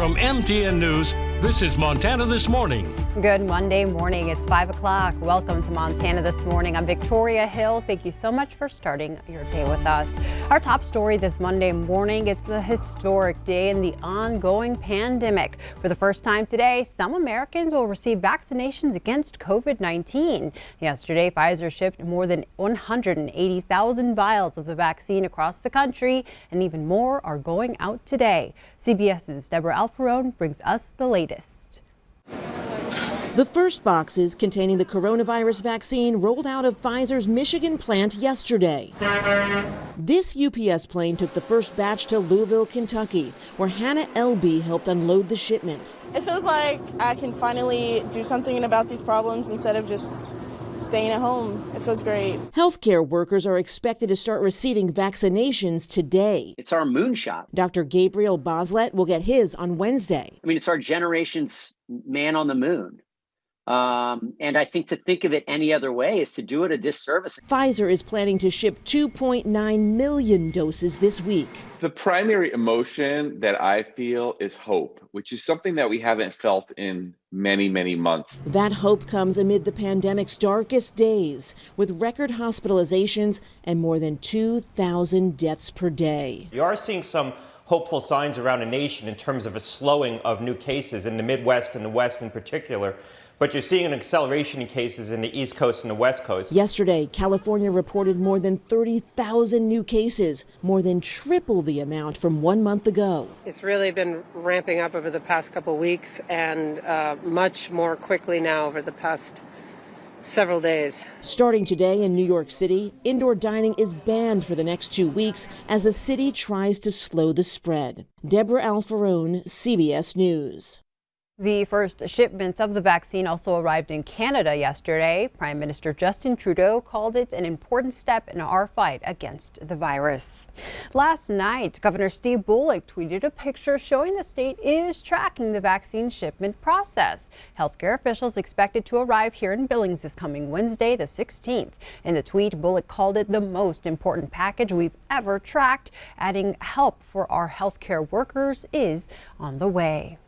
From MTN News, this is Montana This Morning. Good Monday morning. It's 5 o'clock. Welcome to Montana This Morning. I'm Victoria Hill. Thank you so much for starting your day with us. Our top story this Monday morning, it's a historic day in the ongoing pandemic. For the first time today, some Americans will receive vaccinations against COVID-19. Yesterday, Pfizer shipped more than 180,000 vials of the vaccine across the country, and even more are going out today. CBS's Deborah Alfarone brings us the latest. The first boxes containing the coronavirus vaccine rolled out of Pfizer's Michigan plant yesterday. This UPS plane took the first batch to Louisville, Kentucky, where Hannah L.B. helped unload the shipment. It feels like I can finally do something about these problems instead of just staying at home. It feels great. Healthcare workers are expected to start receiving vaccinations today. It's our moonshot. Dr. Gabriel Boslet will get his on Wednesday. I mean, it's our generation's man on the moon. And I think to think of it any other way is to do it a disservice. Pfizer is planning to ship 2.9 million doses this week. The primary emotion that I feel is hope, which is something that we haven't felt in many, many months. That hope comes amid the pandemic's darkest days, with record hospitalizations and more than 2,000 deaths per day. You are seeing some hopeful signs around the nation in terms of a slowing of new cases in the Midwest and the West in particular. But you're seeing an acceleration in cases in the East Coast and the West Coast. Yesterday, California reported more than 30,000 new cases, more than triple the amount from 1 month ago. It's really been ramping up over the past couple weeks and much more quickly now over the past several days. Starting today in New York City, indoor dining is banned for the next 2 weeks as the city tries to slow the spread. Deborah Alfarone, CBS News. The first shipments of the vaccine also arrived in Canada yesterday. Prime Minister Justin Trudeau called it an important step in our fight against the virus. Last night, Governor Steve Bullock tweeted a picture showing the state is tracking the vaccine shipment process. Healthcare officials expected to arrive here in Billings this coming Wednesday, the 16th. In the tweet, Bullock called it the most important package we've ever tracked, adding help for our healthcare workers is on the way.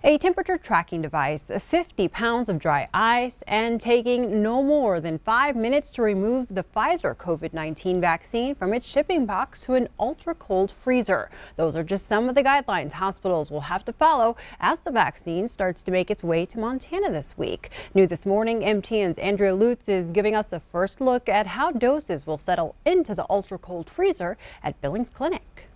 A temperature tracking device, 50 pounds of dry ice, and taking no more than 5 minutes to remove the Pfizer COVID-19 vaccine from its shipping box to an ultra-cold freezer. Those are just some of the guidelines hospitals will have to follow as the vaccine starts to make its way to Montana this week. New this morning, MTN's Andrea Lutz is giving us a first look at how doses will settle into the ultra-cold freezer at Billings Clinic.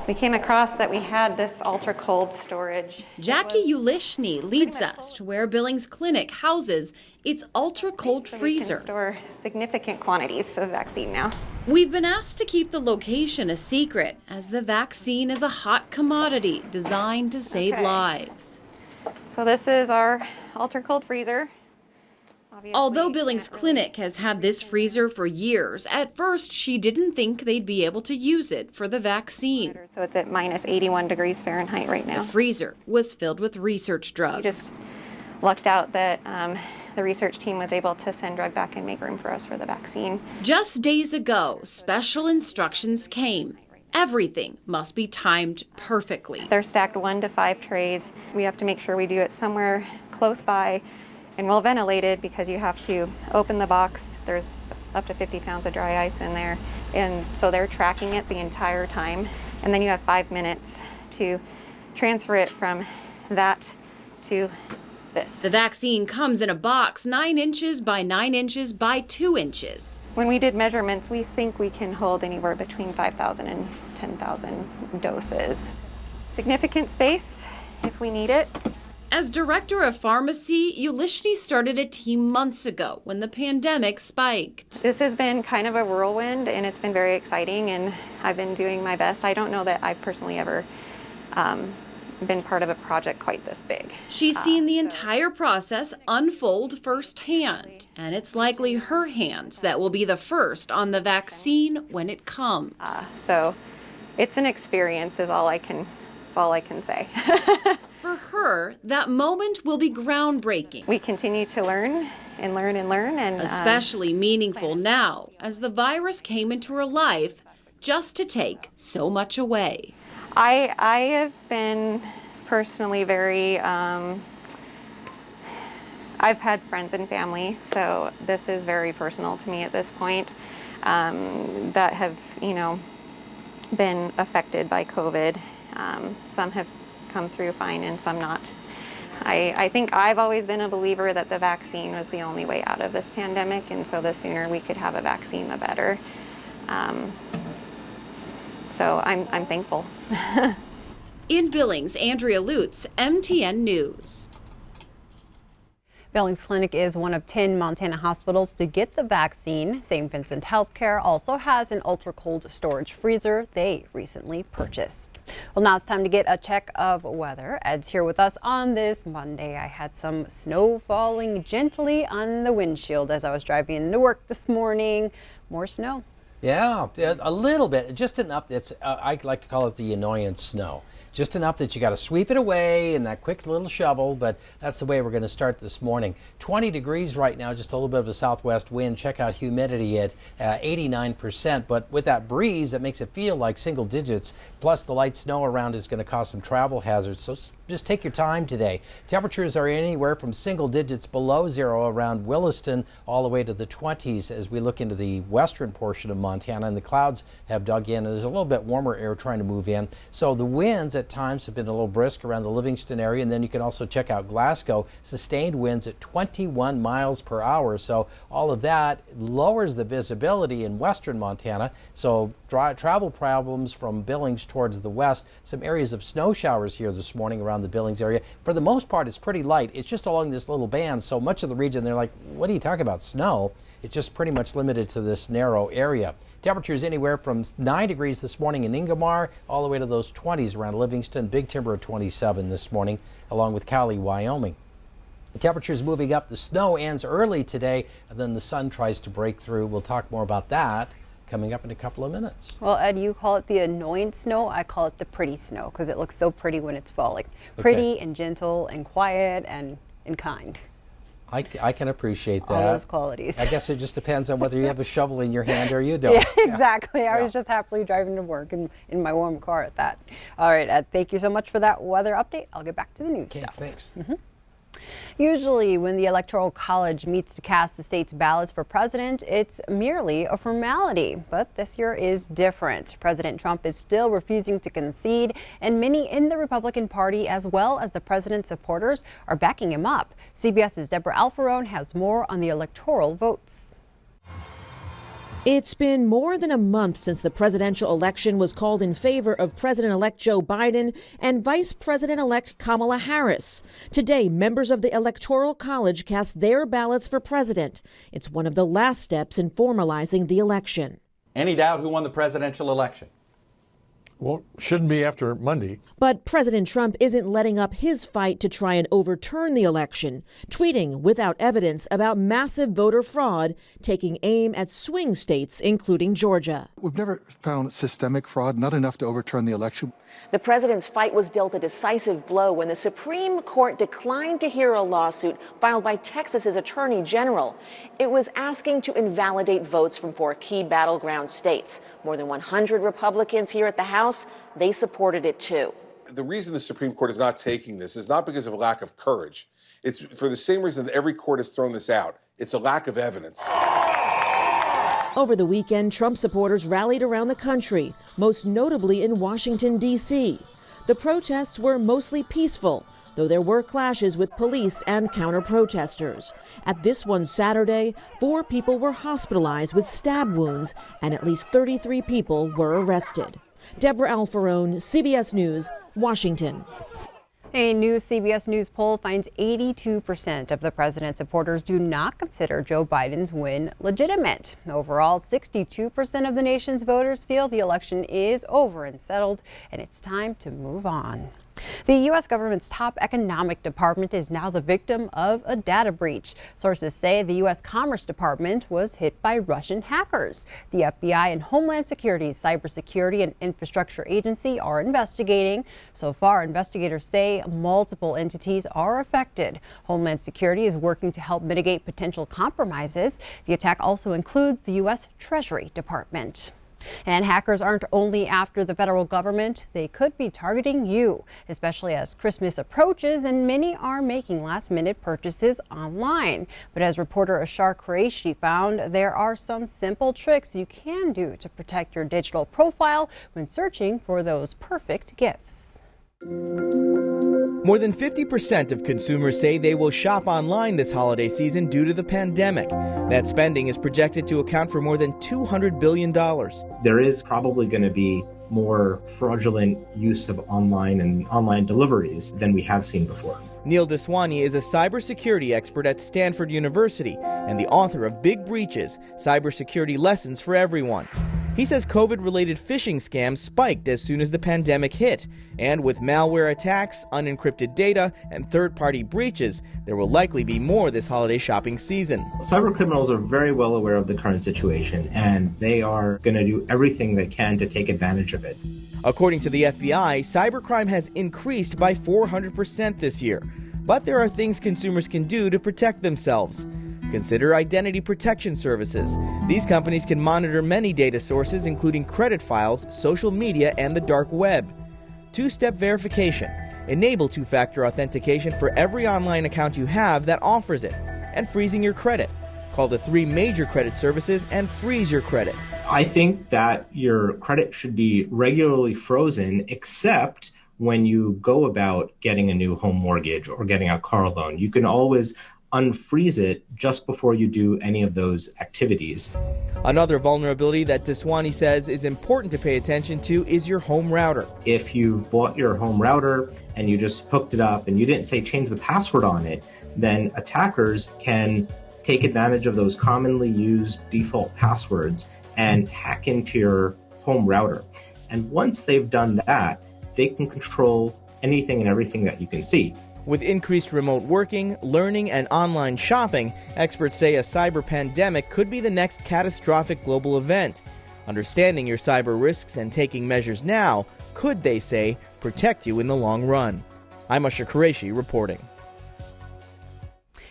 We came across that we had this ultra cold storage. Jackie Ulishny leads us to where Billings Clinic houses its ultra cold freezer. We can store significant quantities of vaccine now. We've been asked to keep the location a secret as the vaccine is a hot commodity designed to save lives. So this is our ultra cold freezer. Although Billings Clinic has had this freezer for years, at first she didn't think they'd be able to use it for the vaccine. So it's at minus 81 degrees Fahrenheit right now. The freezer was filled with research drugs. We just lucked out that the research team was able to send drug back and make room for us for the vaccine. Just days ago, special instructions came. Everything must be timed perfectly. They're stacked 1 to 5 trays. We have to make sure we do it somewhere close by and well ventilated because you have to open the box. There's up to 50 pounds of dry ice in there. And so they're tracking it the entire time. And then you have 5 minutes to transfer it from that to this. The vaccine comes in a box 9 inches by 9 inches by 2 inches. When we did measurements, we think we can hold anywhere between 5,000 and 10,000 doses. Significant space if we need it. As director of pharmacy, Ulishny started a team months ago when the pandemic spiked. This has been kind of a whirlwind and it's been very exciting and I've been doing my best. I don't know that I've personally ever been part of a project quite this big. She's seen the entire process unfold firsthand, and it's likely her hands that will be the first on the vaccine when it comes. So it's an experience is all I can say. For her, that moment will be groundbreaking. We continue to learn and learn and learn. And especially meaningful now, as the virus came into her life just to take so much away. I have been personally very, I've had friends and family, so this is very personal to me at this point, that have, been affected by COVID. Some have come through fine and some not. I think I've always been a believer that the vaccine was the only way out of this pandemic, and so the sooner we could have a vaccine, the better. So I'm thankful. In Billings, Andrea Lutz, MTN News. Billings Clinic is one of 10 Montana hospitals to get the vaccine. St. Vincent Healthcare also has an ultra-cold storage freezer they recently purchased. Well, now it's time to get a check of weather. Ed's here with us on this Monday. I had some snow falling gently on the windshield as I was driving into work this morning. More snow. Yeah, a little bit, just enough. I like to call it the annoyance snow. Just enough that you got to sweep it away in that quick little shovel, but that's the way we're going to start this morning. 20 degrees right now, just a little bit of a southwest wind. Check out humidity at 89%, but with that breeze, it makes it feel like single digits. Plus, the light snow around is going to cause some travel hazards, so just take your time today. Temperatures are anywhere from single digits below zero around Williston all the way to the 20s as we look into the western portion of Montana, and the clouds have dug in. There's a little bit warmer air trying to move in, so the winds at times have been a little brisk around the Livingston area, and then you can also check out Glasgow. Sustained winds at 21 miles per hour, so all of that lowers the visibility in western Montana, so travel problems from Billings towards the west. Some areas of snow showers here this morning around the Billings area. For the most part, it's pretty light. It's just along this little band, so much of the region they're like, what are you talking about, snow? It's just pretty much limited to this narrow area. Temperatures anywhere from 9 degrees this morning in Ingomar all the way to those 20s around Livingston. Big Timber at 27 this morning, along with Cowley, Wyoming. The temperatures moving up. The snow ends early today, and then the sun tries to break through. We'll talk more about that coming up in a couple of minutes. Well, Ed, you call it the annoying snow. I call it the pretty snow because it looks so pretty when it's falling. Pretty and gentle and quiet and kind. I can appreciate that. All those qualities. I guess it just depends on whether you have a shovel in your hand or you don't. Yeah, exactly. I was just happily driving to work in my warm car at that. All right, Ed, thank you so much for that weather update. I'll get back to the news stuff. Thanks. Usually when the Electoral College meets to cast the state's ballots for president, it's merely a formality. But this year is different. President Trump is still refusing to concede, and many in the Republican Party, as well as the president's supporters, are backing him up. CBS's Deborah Alfarone has more on the electoral votes. It's been more than a month since the presidential election was called in favor of President-elect Joe Biden and Vice President-elect Kamala Harris. Today, members of the Electoral College cast their ballots for president. It's one of the last steps in formalizing the election. Any doubt who won the presidential election? Well, shouldn't be after Monday. But President Trump isn't letting up his fight to try and overturn the election, tweeting without evidence about massive voter fraud, taking aim at swing states, including Georgia. We've never found systemic fraud, not enough to overturn the election. The president's fight was dealt a decisive blow when the Supreme Court declined to hear a lawsuit filed by Texas's Attorney General. It was asking to invalidate votes from 4 key battleground states. More than 100 Republicans here at the House, they supported it too. The reason the Supreme Court is not taking this is not because of a lack of courage. It's for the same reason that every court has thrown this out. It's a lack of evidence. Over the weekend, Trump supporters rallied around the country, most notably in Washington, D.C. The protests were mostly peaceful, though there were clashes with police and counter-protesters. At this one Saturday, 4 people were hospitalized with stab wounds, and at least 33 people were arrested. Deborah Alfarone, CBS News, Washington. A new CBS News poll finds 82% of the president's supporters do not consider Joe Biden's win legitimate. Overall, 62% of the nation's voters feel the election is over and settled, and it's time to move on. The U.S. government's top economic department is now the victim of a data breach. Sources say the U.S. Commerce Department was hit by Russian hackers. The FBI and Homeland Security's Cybersecurity and Infrastructure Agency are investigating. So far, investigators say multiple entities are affected. Homeland Security is working to help mitigate potential compromises. The attack also includes the U.S. Treasury Department. And hackers aren't only after the federal government, they could be targeting you, especially as Christmas approaches and many are making last-minute purchases online. But as reporter Ashar Qureshi found, there are some simple tricks you can do to protect your digital profile when searching for those perfect gifts. More than 50% of consumers say they will shop online this holiday season due to the pandemic. That spending is projected to account for more than $200 billion. There is probably going to be more fraudulent use of online deliveries than we have seen before. Neil Deswani is a cybersecurity expert at Stanford University and the author of Big Breaches: Cybersecurity Lessons for Everyone. He says COVID-related phishing scams spiked as soon as the pandemic hit, and with malware attacks, unencrypted data, and third-party breaches, there will likely be more this holiday shopping season. Cyber criminals are very well aware of the current situation, and they are going to do everything they can to take advantage of it. According to the FBI, cybercrime has increased by 400% this year, but there are things consumers can do to protect themselves. Consider identity protection services. These companies can monitor many data sources, including credit files, social media, and the dark web. Two-step verification. Enable two-factor authentication for every online account you have that offers it. And freezing your credit. Call the 3 major credit services and freeze your credit. I think that your credit should be regularly frozen, except when you go about getting a new home mortgage or getting a car loan. You can always unfreeze it just before you do any of those activities. Another vulnerability that Deswani says is important to pay attention to is your home router. If you've bought your home router and you just hooked it up and you didn't say change the password on it, then attackers can take advantage of those commonly used default passwords and hack into your home router. And once they've done that, they can control anything and everything that you can see. With increased remote working, learning, and online shopping, experts say a cyber pandemic could be the next catastrophic global event. Understanding your cyber risks and taking measures now could, they say, protect you in the long run. I'm Ashar Qureshi reporting.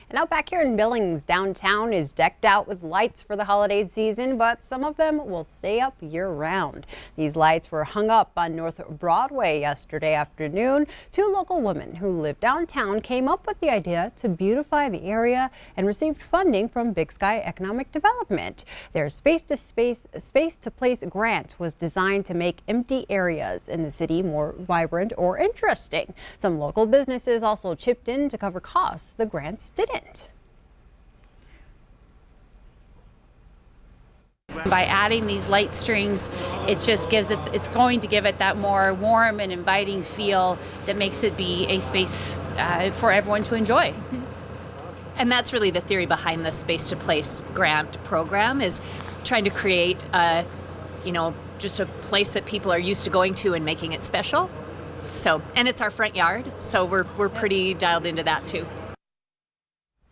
And out back here in Billings, downtown is decked out with lights for the holiday season, but some of them will stay up year-round. These lights were hung up on North Broadway yesterday afternoon. 2 local women who live downtown came up with the idea to beautify the area and received funding from Big Sky Economic Development. Their Space to Place grant was designed to make empty areas in the city more vibrant or interesting. Some local businesses also chipped in to cover costs the grants didn't. By adding these light strings, it's going to give it that more warm and inviting feel that makes it be a space for everyone to enjoy. And that's really the theory behind the Space to Place grant program, is trying to create just a place that people are used to going to and making it special. So, and it's our front yard, so we're pretty dialed into that too.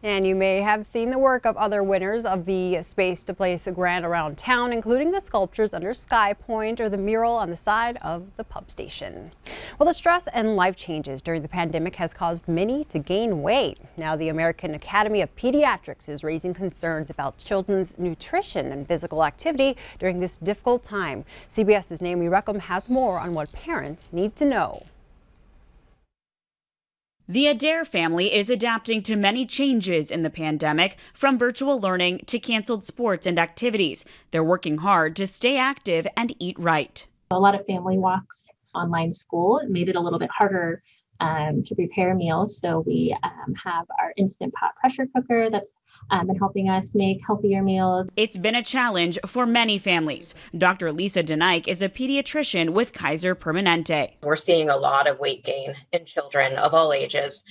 And you may have seen the work of other winners of the Space to Place grant around town, including the sculptures under Sky Point or the mural on the side of the pub station. Well, the stress and life changes during the pandemic has caused many to gain weight. Now, the American Academy of Pediatrics is raising concerns about children's nutrition and physical activity during this difficult time. CBS's Naomi Reckham has more on what parents need to know. The Adair family is adapting to many changes in the pandemic, from virtual learning to canceled sports and activities. They're working hard to stay active and eat right. A lot of family walks, online school. It made it a little bit harder to prepare meals. So we have our Instant Pot pressure cooker that's been helping us make healthier meals. It's been a challenge for many families. Dr. Lisa Denike is a pediatrician with Kaiser Permanente. We're seeing a lot of weight gain in children of all ages,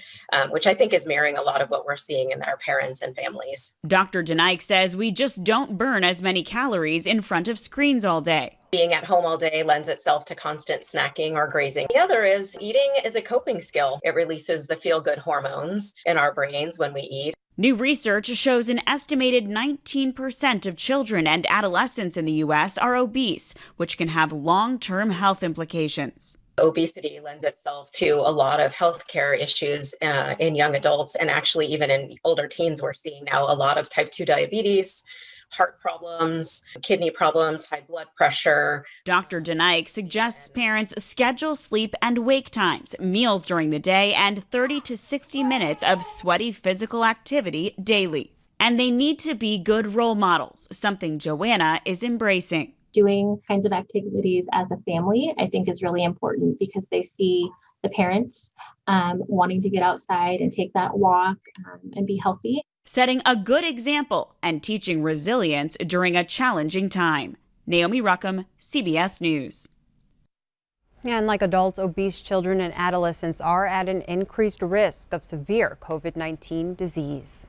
which I think is mirroring a lot of what we're seeing in our parents and families. Dr. Denike says we just don't burn as many calories in front of screens all day. Being at home all day lends itself to constant snacking or grazing. The other is eating is a coping skill. It releases the feel-good hormones in our brains when we eat. New research shows an estimated 19% of children and adolescents in the U.S. are obese, which can have long-term health implications. Obesity lends itself to a lot of healthcare issues in young adults, and actually even in older teens. We're seeing now a lot of type 2 diabetes. heart problems, kidney problems, high blood pressure. Dr. Denike suggests parents schedule sleep and wake times, meals during the day, and 30 to 60 minutes of sweaty physical activity daily. And they need to be good role models, something Joanna is embracing. Doing kinds of activities as a family, I think, is really important because they see the parents wanting to get outside and take that walk and be healthy. Setting a good example and teaching resilience during a challenging time. Naomi Ruckham, CBS News. And like adults, obese children and adolescents are at an increased risk of severe COVID-19 disease.